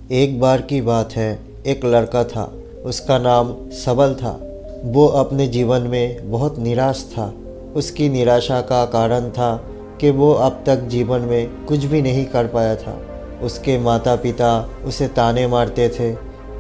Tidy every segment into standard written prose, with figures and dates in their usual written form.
एक बार की बात है, एक लड़का था। उसका नाम सबल था। वो अपने जीवन में बहुत निराश था। उसकी निराशा का कारण था कि वो अब तक जीवन में कुछ भी नहीं कर पाया था। उसके माता पिता उसे ताने मारते थे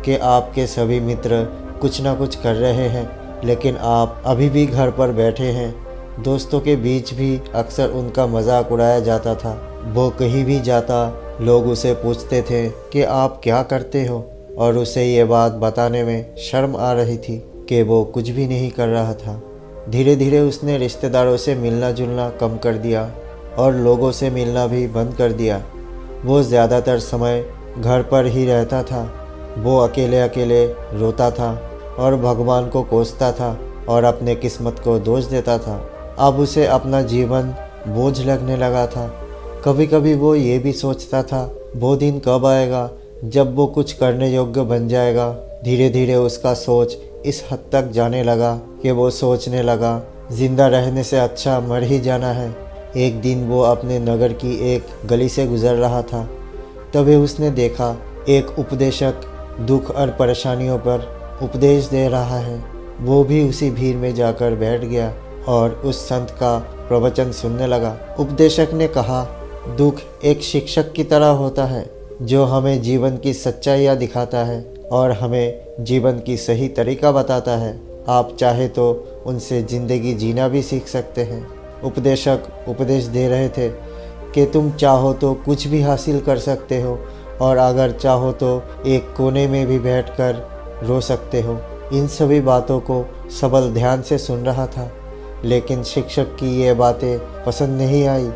कि आपके सभी मित्र कुछ ना कुछ कर रहे हैं, लेकिन आप अभी भी घर पर बैठे हैं। दोस्तों के बीच भी अक्सर उनका मजाक उड़ाया जाता था। वो कहीं भी जाता, लोग उसे पूछते थे कि आप क्या करते हो, और उसे ये बात बताने में शर्म आ रही थी कि वो कुछ भी नहीं कर रहा था। धीरे धीरे उसने रिश्तेदारों से मिलना जुलना कम कर दिया और लोगों से मिलना भी बंद कर दिया। वो ज़्यादातर समय घर पर ही रहता था। वो अकेले अकेले रोता था और भगवान को कोसता था और अपने किस्मत को दोष देता था। अब उसे अपना जीवन बोझ लगने लगा था। कभी कभी वो ये भी सोचता था, वो दिन कब आएगा जब वो कुछ करने योग्य बन जाएगा। धीरे धीरे उसका सोच इस हद तक जाने लगा कि वो सोचने लगा, जिंदा रहने से अच्छा मर ही जाना है। एक दिन वो अपने नगर की एक गली से गुजर रहा था। तभी उसने देखा एक उपदेशक दुख और परेशानियों पर उपदेश दे रहा है। वो भी उसी भीड़ में जाकर बैठ गया और उस संत का प्रवचन सुनने लगा। उपदेशक ने कहा, दुख एक शिक्षक की तरह होता है जो हमें जीवन की सच्चाइयाँ दिखाता है और हमें जीवन की सही तरीका बताता है। आप चाहे तो उनसे ज़िंदगी जीना भी सीख सकते हैं। उपदेशक उपदेश दे रहे थे कि तुम चाहो तो कुछ भी हासिल कर सकते हो और अगर चाहो तो एक कोने में भी बैठकर रो सकते हो। इन सभी बातों को सबल ध्यान से सुन रहा था, लेकिन शिक्षक की ये बातें पसंद नहीं आई।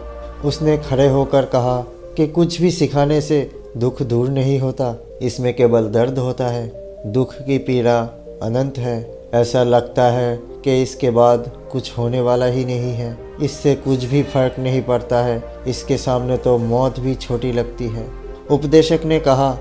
उसने खड़े होकर कहा कि कुछ भी सिखाने से दुख दूर नहीं होता, इसमें केवल दर्द होता है। दुख की पीड़ा अनंत है। ऐसा लगता है कि इसके बाद कुछ होने वाला ही नहीं है। इससे कुछ भी फर्क नहीं पड़ता है। इसके सामने तो मौत भी छोटी लगती है। उपदेशक ने कहा,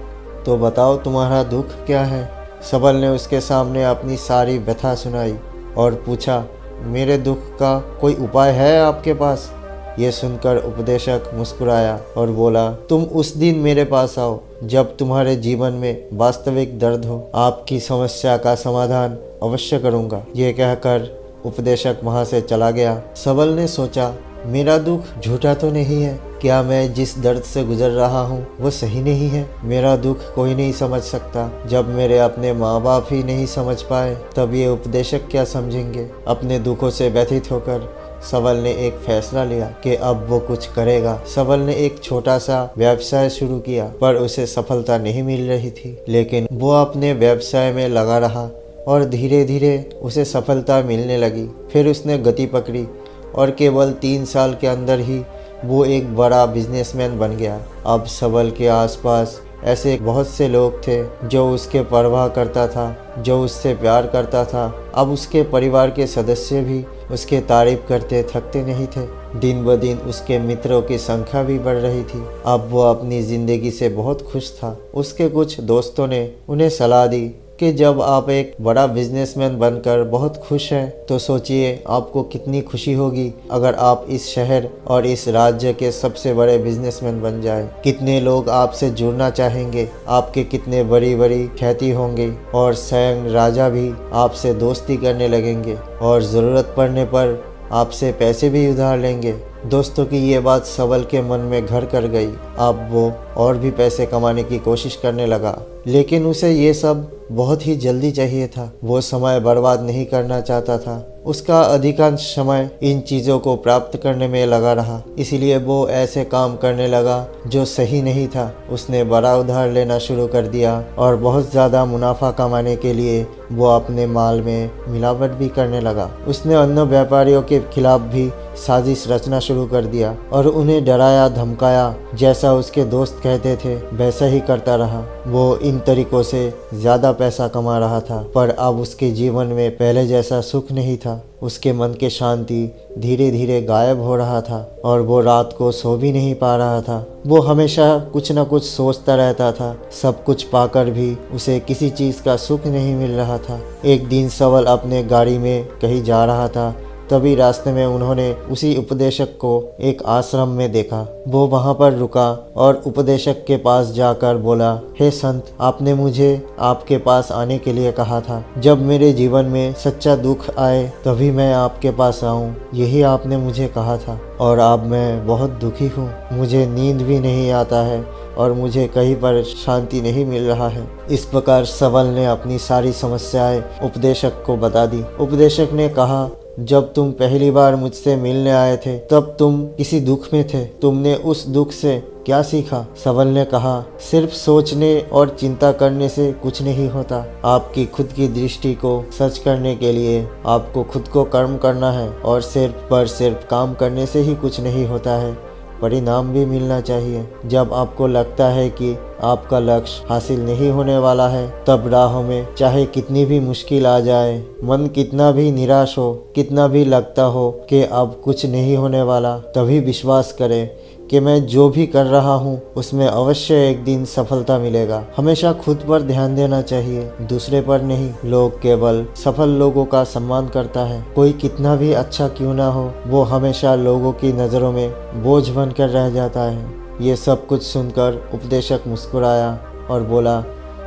तो बताओ तुम्हारा दुख क्या है। सबल ने उसके सामने अपनी सारी व्यथा सुनाई और पूछा, मेरे दुख का कोई उपाय है आपके पास। ये सुनकर उपदेशक मुस्कुराया और बोला, तुम उस दिन मेरे पास आओ जब तुम्हारे जीवन में वास्तविक दर्द हो। आपकी समस्या का समाधान अवश्य करूँगा। ये कहकर उपदेशक वहाँ से चला गया। सबल ने सोचा, मेरा दुख झूठा तो नहीं है। क्या मैं जिस दर्द से गुजर रहा हूँ वो सही नहीं है। मेरा दुख कोई नहीं समझ सकता। जब मेरे अपने माँ बाप ही नहीं समझ पाए तब ये उपदेशक क्या समझेंगे। अपने दुखों से व्यथित होकर सबल ने एक फैसला लिया कि अब वो कुछ करेगा। सबल ने एक छोटा सा व्यवसाय शुरू किया, पर उसे सफलता नहीं मिल रही थी। लेकिन वो अपने व्यवसाय में लगा रहा और धीरे धीरे उसे सफलता मिलने लगी। फिर उसने गति पकड़ी और केवल 3 साल के अंदर ही वो एक बड़ा बिजनेसमैन बन गया। अब सबल के आसपास ऐसे बहुत से लोग थे जो उसके परवाह करता था, जो उससे प्यार करता था। अब उसके परिवार के सदस्य भी उसके तारीफ करते थकते नहीं थे। दिन ब दिन उसके मित्रों की संख्या भी बढ़ रही थी। अब वो अपनी ज़िंदगी से बहुत खुश था। उसके कुछ दोस्तों ने उन्हें सलाह दी कि जब आप एक बड़ा बिजनेसमैन बनकर बहुत खुश हैं तो सोचिए आपको कितनी खुशी होगी अगर आप इस शहर और इस राज्य के सबसे बड़े बिजनेसमैन बन जाए। कितने लोग आपसे जुड़ना चाहेंगे, आपके कितने बड़ी बड़ी ख्याति होंगे और स्वयं राजा भी आपसे दोस्ती करने लगेंगे और ज़रूरत पड़ने पर आपसे पैसे भी उधार लेंगे। दोस्तों की ये बात सबल के मन में घर कर गई। अब वो और भी पैसे कमाने की कोशिश करने लगा, लेकिन उसे ये सब बहुत ही जल्दी चाहिए था। वो समय बर्बाद नहीं करना चाहता था। उसका अधिकांश समय इन चीज़ों को प्राप्त करने में लगा रहा। इसलिए वो ऐसे काम करने लगा जो सही नहीं था। उसने बड़ा उधार लेना शुरू कर दिया और बहुत ज़्यादा मुनाफा कमाने के लिए वो अपने माल में मिलावट भी करने लगा। उसने अन्य व्यापारियों के खिलाफ भी साजिश रचना शुरू कर दिया और उन्हें डराया धमकाया। जैसा उसके दोस्त कहते थे वैसा ही करता रहा। वो इन तरीकों से ज़्यादा पैसा कमा रहा था, पर अब उसके जीवन में पहले जैसा सुख नहीं था। उसके मन की शांति धीरे धीरे गायब हो रहा था और वो रात को सो भी नहीं पा रहा था। वो हमेशा कुछ न कुछ सोचता रहता था। सब कुछ पाकर भी उसे किसी चीज़ का सुख नहीं मिल रहा था। एक दिन सबल अपने गाड़ी में कहीं जा रहा था तभी रास्ते में उन्होंने उसी उपदेशक को एक आश्रम में देखा। वो वहाँ पर रुका और उपदेशक के पास जाकर बोला, हे संत, आपने मुझे आपके पास आने के लिए कहा था। जब मेरे जीवन में सच्चा दुख आए तभी मैं आपके पास आऊं, यही आपने मुझे कहा था। और अब मैं बहुत दुखी हूँ, मुझे नींद भी नहीं आता है और मुझे कहीं पर शांति नहीं मिल रहा है। इस प्रकार सबल ने अपनी सारी समस्याएं उपदेशक को बता दी। उपदेशक ने कहा, जब तुम पहली बार मुझसे मिलने आए थे तब तुम किसी दुख में थे, तुमने उस दुख से क्या सीखा? सबल ने कहा, सिर्फ सोचने और चिंता करने से कुछ नहीं होता। आपकी खुद की दृष्टि को सच करने के लिए आपको खुद को कर्म करना है और सिर्फ काम करने से ही कुछ नहीं होता है, परिणाम भी मिलना चाहिए। जब आपको लगता है कि आपका लक्ष्य हासिल नहीं होने वाला है, तब राहों में चाहे कितनी भी मुश्किल आ जाए, मन कितना भी निराश हो, कितना भी लगता हो कि अब कुछ नहीं होने वाला, तभी विश्वास करें कि मैं जो भी कर रहा हूँ उसमें अवश्य एक दिन सफलता मिलेगा। हमेशा खुद पर ध्यान देना चाहिए, दूसरे पर नहीं। लोग केवल सफल लोगों का सम्मान करता है। कोई कितना भी अच्छा क्यों ना हो, वो हमेशा लोगों की नज़रों में बोझ बनकर रह जाता है। ये सब कुछ सुनकर उपदेशक मुस्कुराया और बोला,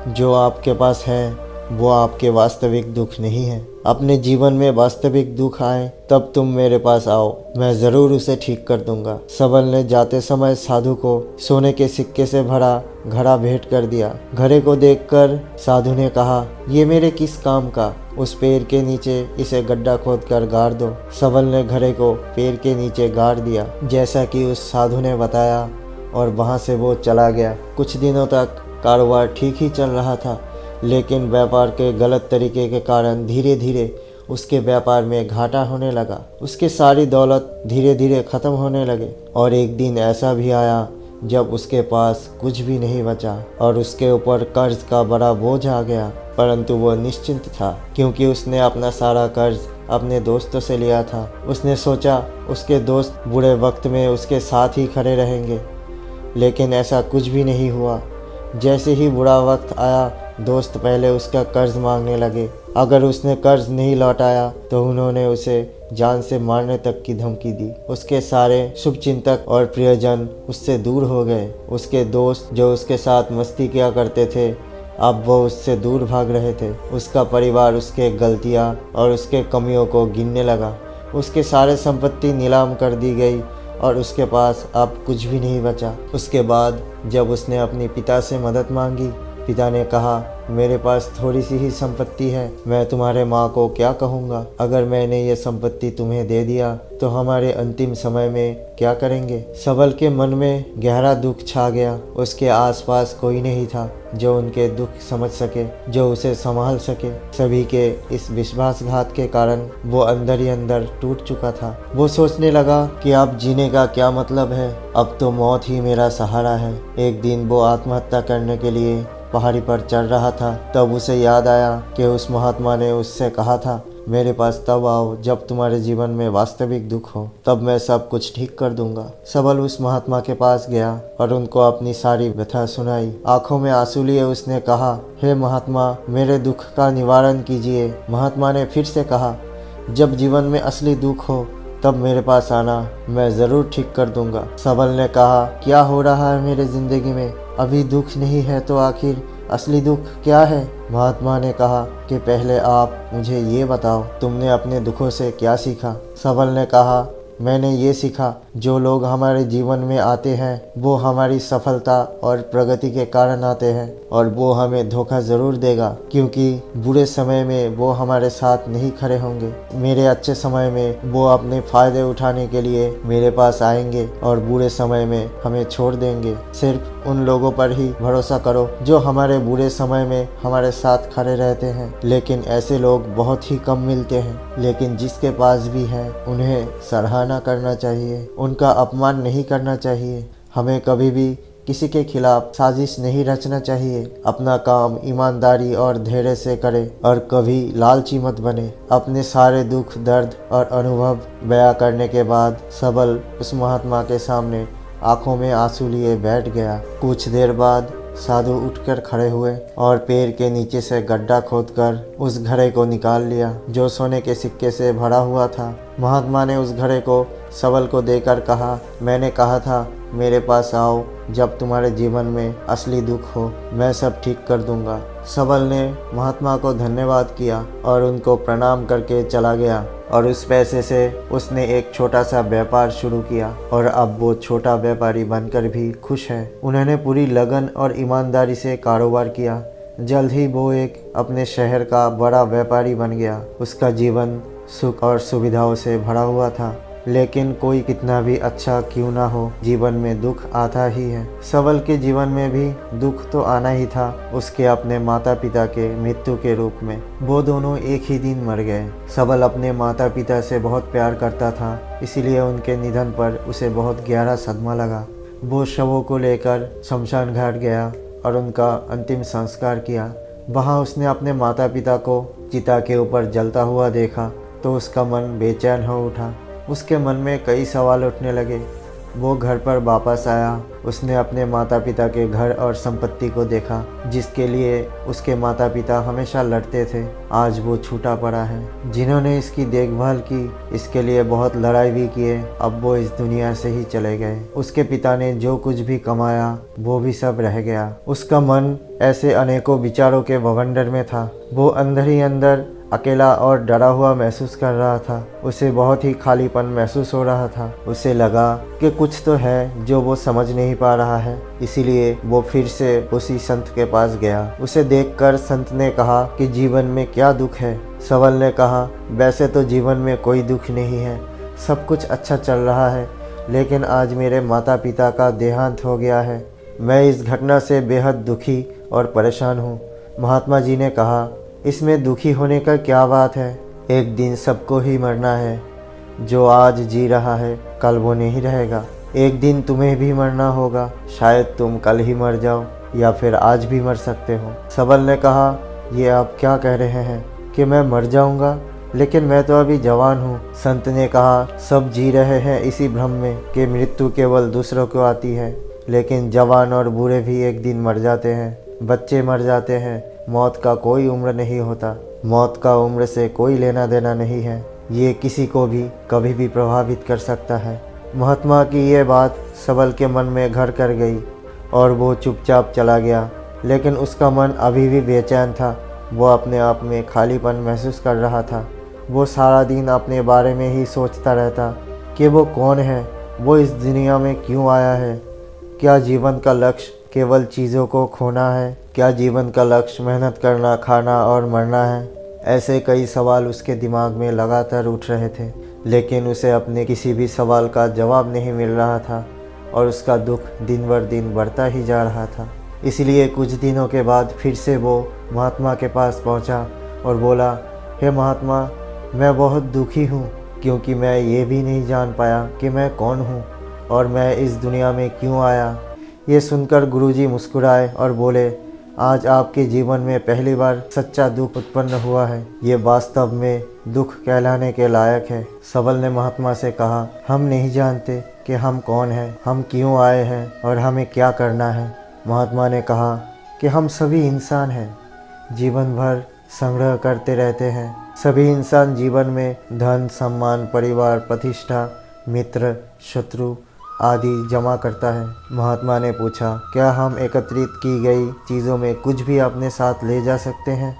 जो आपके पास है वो आपके वास्तविक दुख नहीं है। अपने जीवन में वास्तविक दुख आए तब तुम मेरे पास आओ, मैं ज़रूर उसे ठीक कर दूंगा। सबल ने जाते समय साधु को सोने के सिक्के से भरा घड़ा भेंट कर दिया। घड़े को देखकर साधु ने कहा, ये मेरे किस काम का? उस पेड़ के नीचे इसे गड्ढा खोद कर गाड़ दो। सबल ने घड़े को पेड़ के नीचे गाड़ दिया जैसा कि उस साधु ने बताया और वहाँ से वो चला गया। कुछ दिनों तक कारोबार ठीक ही चल रहा था, लेकिन व्यापार के गलत तरीके के कारण धीरे धीरे उसके व्यापार में घाटा होने लगा। उसकी सारी दौलत धीरे धीरे ख़त्म होने लगे और एक दिन ऐसा भी आया जब उसके पास कुछ भी नहीं बचा और उसके ऊपर कर्ज का बड़ा बोझ आ गया। परंतु वो निश्चिंत था क्योंकि उसने अपना सारा कर्ज अपने दोस्तों से लिया था। उसने सोचा उसके दोस्त बुरे वक्त में उसके साथ ही खड़े रहेंगे, लेकिन ऐसा कुछ भी नहीं हुआ। जैसे ही बुरा वक्त आया, दोस्त पहले उसका कर्ज मांगने लगे। अगर उसने कर्ज नहीं लौटाया तो उन्होंने उसे जान से मारने तक की धमकी दी। उसके सारे शुभचिंतक और प्रियजन उससे दूर हो गए। उसके दोस्त जो उसके साथ मस्ती किया करते थे, अब वो उससे दूर भाग रहे थे। उसका परिवार उसके गलतियाँ और उसके कमियों को गिनने लगा। उसके सारे संपत्ति नीलाम कर दी गई और उसके पास अब कुछ भी नहीं बचा। उसके बाद जब उसने अपने पिता से मदद मांगी, पिता ने कहा, मेरे पास थोड़ी सी ही संपत्ति है, मैं तुम्हारे माँ को क्या कहूँगा? अगर मैंने ये संपत्ति तुम्हें दे दिया तो हमारे अंतिम समय में क्या करेंगे? सबल के मन में गहरा दुख छा गया। उसके आसपास कोई नहीं था जो उनके दुख समझ सके, जो उसे संभाल सके। सभी के इस विश्वासघात के कारण वो अंदर ही अंदर टूट चुका था। वो सोचने लगा कि अब जीने का क्या मतलब है, अब तो मौत ही मेरा सहारा है। एक दिन वो आत्महत्या करने के लिए पहाड़ी पर चढ़ रहा था, तब उसे याद आया कि उस महात्मा ने उससे कहा था, मेरे पास तब आओ जब तुम्हारे जीवन में वास्तविक दुख हो, तब मैं सब कुछ ठीक कर दूंगा। सबल उस महात्मा के पास गया और उनको अपनी सारी व्यथा सुनाई। आंखों में आंसू लिए उसने कहा, हे महात्मा, मेरे दुख का निवारण कीजिए। महात्मा ने फिर से कहा, जब जीवन में असली दुख हो तब मेरे पास आना, मैं ज़रूर ठीक कर दूंगा। सबल ने कहा, क्या हो रहा है मेरे ज़िंदगी में? अभी दुख नहीं है तो आखिर असली दुख क्या है? महात्मा ने कहा कि पहले आप मुझे ये बताओ, तुमने अपने दुखों से क्या सीखा? सबल ने कहा, मैंने ये सीखा, जो लोग हमारे जीवन में आते हैं वो हमारी सफलता और प्रगति के कारण आते हैं और वो हमें धोखा ज़रूर देगा, क्योंकि बुरे समय में वो हमारे साथ नहीं खड़े होंगे। मेरे अच्छे समय में वो अपने फ़ायदे उठाने के लिए मेरे पास आएंगे और बुरे समय में हमें छोड़ देंगे। सिर्फ उन लोगों पर ही भरोसा करो जो हमारे बुरे समय में हमारे साथ खड़े रहते हैं। लेकिन ऐसे लोग बहुत ही कम मिलते हैं, लेकिन जिसके पास भी हैं उन्हें सराहना करना चाहिए, उनका अपमान नहीं करना चाहिए। हमें कभी भी किसी के खिलाफ साजिश नहीं रचना चाहिए। अपना काम ईमानदारी और धैर्य से करें और कभी लालची मत बने। अपने सारे दुख, दर्द और अनुभव बयां करने के बाद सबल उस महात्मा के सामने आंखों में आंसू लिए बैठ गया। कुछ देर बाद साधु उठकर खड़े हुए और पेड़ के नीचे से गड्ढा खोदकर उस घड़े को निकाल लिया जो सोने के सिक्के से भरा हुआ था। महात्मा ने उस घड़े को सबल को देकर कहा, मैंने कहा था मेरे पास आओ, जब तुम्हारे जीवन में असली दुख हो मैं सब ठीक कर दूंगा। सबल ने महात्मा को धन्यवाद किया और उनको प्रणाम करके चला गया और उस पैसे से उसने एक छोटा सा व्यापार शुरू किया और अब वो छोटा व्यापारी बनकर भी खुश है। उन्होंने पूरी लगन और ईमानदारी से कारोबार किया। जल्द ही वो एक अपने शहर का बड़ा व्यापारी बन गया। उसका जीवन सुख और सुविधाओं से भरा हुआ था, लेकिन कोई कितना भी अच्छा क्यों ना हो, जीवन में दुख आता ही है। सबल के जीवन में भी दुख तो आना ही था, उसके अपने माता पिता के मृत्यु के रूप में। वो दोनों एक ही दिन मर गए। सबल अपने माता पिता से बहुत प्यार करता था, इसीलिए उनके निधन पर उसे बहुत गहरा सदमा लगा। वो शवों को लेकर शमशान घाट गया और उनका अंतिम संस्कार किया। वहाँ उसने अपने माता पिता को चिता के ऊपर जलता हुआ देखा तो उसका मन बेचैन हो उठा। उसके मन में कई सवाल उठने लगे। वो घर पर वापस आया। उसने अपने माता पिता के घर और संपत्ति को देखा, जिसके लिए उसके माता पिता हमेशा लड़ते थे। आज वो छूटा पड़ा है। जिन्होंने इसकी देखभाल की, इसके लिए बहुत लड़ाई भी किए, अब वो इस दुनिया से ही चले गए। उसके पिता ने जो कुछ भी कमाया वो भी सब रह गया। उसका मन ऐसे अनेकों विचारों के बवंडर में था। वो अंदर ही अंदर अकेला और डरा हुआ महसूस कर रहा था। उसे बहुत ही खालीपन महसूस हो रहा था। उसे लगा कि कुछ तो है जो वो समझ नहीं पा रहा है। इसीलिए वो फिर से उसी संत के पास गया। उसे देखकर संत ने कहा कि जीवन में क्या दुख है। सबल ने कहा, वैसे तो जीवन में कोई दुख नहीं है, सब कुछ अच्छा चल रहा है, लेकिन आज मेरे माता पिता का देहांत हो गया है। मैं इस घटना से बेहद दुखी और परेशान हूँ। महात्मा जी ने कहा, इसमें दुखी होने का क्या बात है, एक दिन सबको ही मरना है। जो आज जी रहा है कल वो नहीं रहेगा। एक दिन तुम्हें भी मरना होगा, शायद तुम कल ही मर जाओ या फिर आज भी मर सकते हो। सबल ने कहा, ये आप क्या कह रहे हैं कि मैं मर जाऊंगा, लेकिन मैं तो अभी जवान हूँ। संत ने कहा, सब जी रहे हैं इसी भ्रम में कि मृत्यु केवल दूसरों को आती है, लेकिन जवान और बूढ़े भी एक दिन मर जाते हैं, बच्चे मर जाते हैं। मौत का कोई उम्र नहीं होता। मौत का उम्र से कोई लेना देना नहीं है। ये किसी को भी कभी भी प्रभावित कर सकता है। महात्मा की ये बात सबल के मन में घर कर गई और वो चुपचाप चला गया, लेकिन उसका मन अभी भी बेचैन था। वो अपने आप में खालीपन महसूस कर रहा था। वो सारा दिन अपने बारे में ही सोचता रहता कि वो कौन है, वो इस दुनिया में क्यों आया है। क्या जीवन का लक्ष्य केवल चीज़ों को खोना है? क्या जीवन का लक्ष्य मेहनत करना, खाना और मरना है? ऐसे कई सवाल उसके दिमाग में लगातार उठ रहे थे, लेकिन उसे अपने किसी भी सवाल का जवाब नहीं मिल रहा था और उसका दुख दिन बर दिन बढ़ता ही जा रहा था। इसलिए कुछ दिनों के बाद फिर से वो महात्मा के पास पहुंचा और बोला, हे महात्मा, मैं बहुत दुखी हूँ, क्योंकि मैं ये भी नहीं जान पाया कि मैं कौन हूँ और मैं इस दुनिया में क्यों आया। ये सुनकर गुरुजी मुस्कुराए और बोले, आज आपके जीवन में पहली बार सच्चा दुख उत्पन्न हुआ है। ये वास्तव में दुख कहलाने के लायक है। सबल ने महात्मा से कहा, हम नहीं जानते कि हम कौन हैं, हम क्यों आए हैं और हमें क्या करना है। महात्मा ने कहा कि हम सभी इंसान हैं, जीवन भर संग्रह करते रहते हैं। सभी इंसान जीवन में धन, सम्मान, परिवार, प्रतिष्ठा, मित्र, शत्रु आदि जमा करता है। महात्मा ने पूछा, क्या हम एकत्रित की गई चीज़ों में कुछ भी अपने साथ ले जा सकते हैं?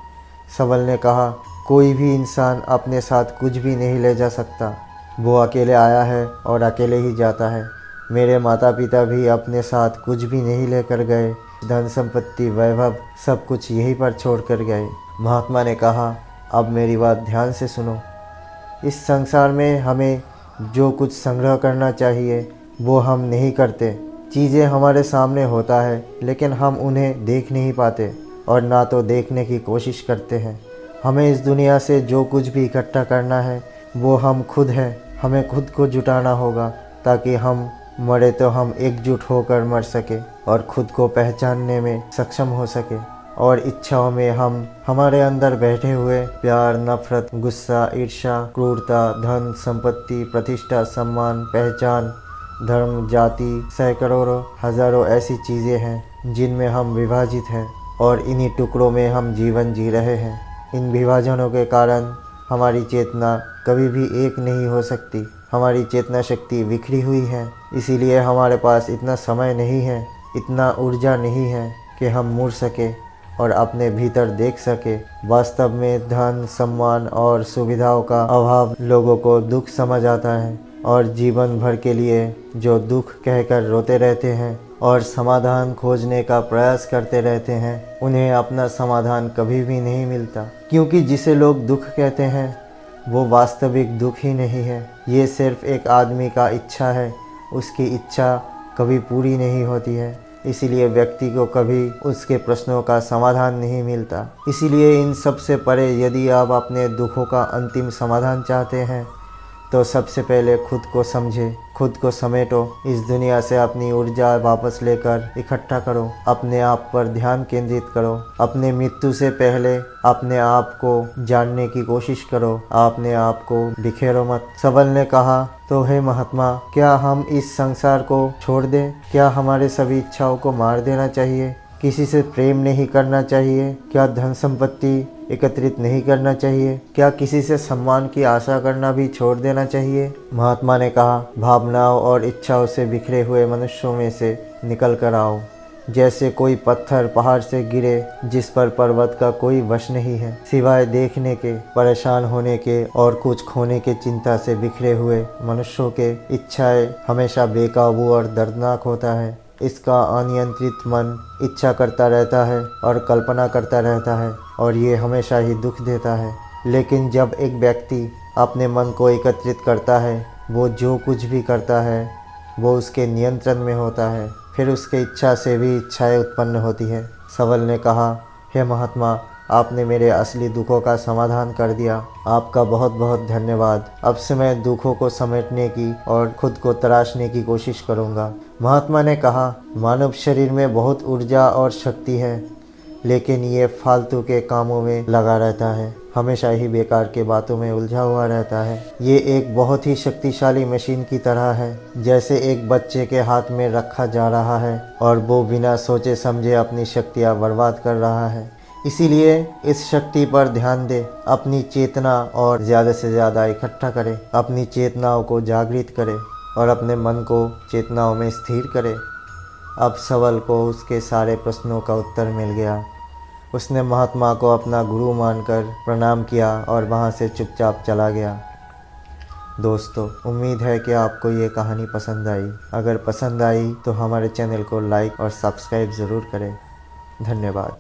सबल ने कहा, कोई भी इंसान अपने साथ कुछ भी नहीं ले जा सकता। वो अकेले आया है और अकेले ही जाता है। मेरे माता पिता भी अपने साथ कुछ भी नहीं लेकर गए। धन संपत्ति, वैभव सब कुछ यहीं पर छोड़ कर गए। महात्मा ने कहा, अब मेरी बात ध्यान से सुनो। इस संसार में हमें जो कुछ संग्रह करना चाहिए वो हम नहीं करते। चीज़ें हमारे सामने होता है, लेकिन हम उन्हें देख नहीं पाते और ना तो देखने की कोशिश करते हैं। हमें इस दुनिया से जो कुछ भी इकट्ठा करना है वो हम खुद हैं। हमें खुद को जुटाना होगा ताकि हम मरे तो हम एकजुट होकर मर सके और खुद को पहचानने में सक्षम हो सके। और इच्छाओं में हम हमारे अंदर बैठे हुए प्यार, नफरत, गुस्सा, ईर्ष्या, क्रूरता, धन, संपत्ति, प्रतिष्ठा, सम्मान, पहचान, धर्म, जाति, सैकड़ों हजारों ऐसी चीज़ें हैं जिनमें हम विभाजित हैं और इन्हीं टुकड़ों में हम जीवन जी रहे हैं। इन विभाजनों के कारण हमारी चेतना कभी भी एक नहीं हो सकती। हमारी चेतना शक्ति बिखरी हुई है, इसीलिए हमारे पास इतना समय नहीं है, इतना ऊर्जा नहीं है कि हम मुड़ सके और अपने भीतर देख सके। वास्तव में धन, सम्मान और सुविधाओं का अभाव लोगों को दुख समझ आता है और जीवन भर के लिए जो दुख कहकर रोते रहते हैं और समाधान खोजने का प्रयास करते रहते हैं, उन्हें अपना समाधान कभी भी नहीं मिलता। क्योंकि जिसे लोग दुख कहते हैं वो वास्तविक दुख ही नहीं है, ये सिर्फ एक आदमी का इच्छा है। उसकी इच्छा कभी पूरी नहीं होती है, इसीलिए व्यक्ति को कभी उसके प्रश्नों का समाधान नहीं मिलता। इसीलिए इन सब से परे यदि आप अपने दुखों का अंतिम समाधान चाहते हैं तो सबसे पहले खुद को समझे, खुद को समेटो। इस दुनिया से अपनी ऊर्जा वापस लेकर इकट्ठा करो, अपने आप पर ध्यान केंद्रित करो। अपने मृत्यु से पहले अपने आप को जानने की कोशिश करो, अपने आप को बिखेरो मत। सबल ने कहा, तो हे महात्मा, क्या हम इस संसार को छोड़ दें? क्या हमारे सभी इच्छाओं को मार देना चाहिए? किसी से प्रेम नहीं करना चाहिए? क्या धन संपत्ति एकत्रित नहीं करना चाहिए? क्या किसी से सम्मान की आशा करना भी छोड़ देना चाहिए? महात्मा ने कहा, भावनाओं और इच्छाओं से बिखरे हुए मनुष्यों में से निकल कर आओ। जैसे कोई पत्थर पहाड़ से गिरे जिस पर पर्वत का कोई वश नहीं है, सिवाय देखने के, परेशान होने के और कुछ खोने के चिंता से बिखरे हुए मनुष्यों के इच्छाएं हमेशा बेकाबू और दर्दनाक होता है। इसका अनियंत्रित मन इच्छा करता रहता है और कल्पना करता रहता है और ये हमेशा ही दुख देता है। लेकिन जब एक व्यक्ति अपने मन को एकत्रित करता है, वो जो कुछ भी करता है वो उसके नियंत्रण में होता है। फिर उसके इच्छा से भी इच्छाएं उत्पन्न होती है। सबल ने कहा, हे महात्मा, आपने मेरे असली दुखों का समाधान कर दिया। आपका बहुत बहुत धन्यवाद। अब से मैं दुखों को समेटने की और खुद को तराशने की कोशिश करूँगा। महात्मा ने कहा, मानव शरीर में बहुत ऊर्जा और शक्ति है, लेकिन ये फालतू के कामों में लगा रहता है, हमेशा ही बेकार के बातों में उलझा हुआ रहता है। ये एक बहुत ही शक्तिशाली मशीन की तरह है, जैसे एक बच्चे के हाथ में रखा जा रहा है और वो बिना सोचे समझे अपनी शक्तियाँ बर्बाद कर रहा है। इसीलिए इस शक्ति पर ध्यान दे, अपनी चेतना और ज़्यादा से ज़्यादा इकट्ठा करे, अपनी चेतनाओं को जागृत करे और अपने मन को चेतनाओं में स्थिर करे। अब सबल को उसके सारे प्रश्नों का उत्तर मिल गया। उसने महात्मा को अपना गुरु मानकर प्रणाम किया और वहाँ से चुपचाप चला गया। दोस्तों, उम्मीद है कि आपको ये कहानी पसंद आई। अगर पसंद आई तो हमारे चैनल को लाइक और सब्सक्राइब ज़रूर करें। धन्यवाद।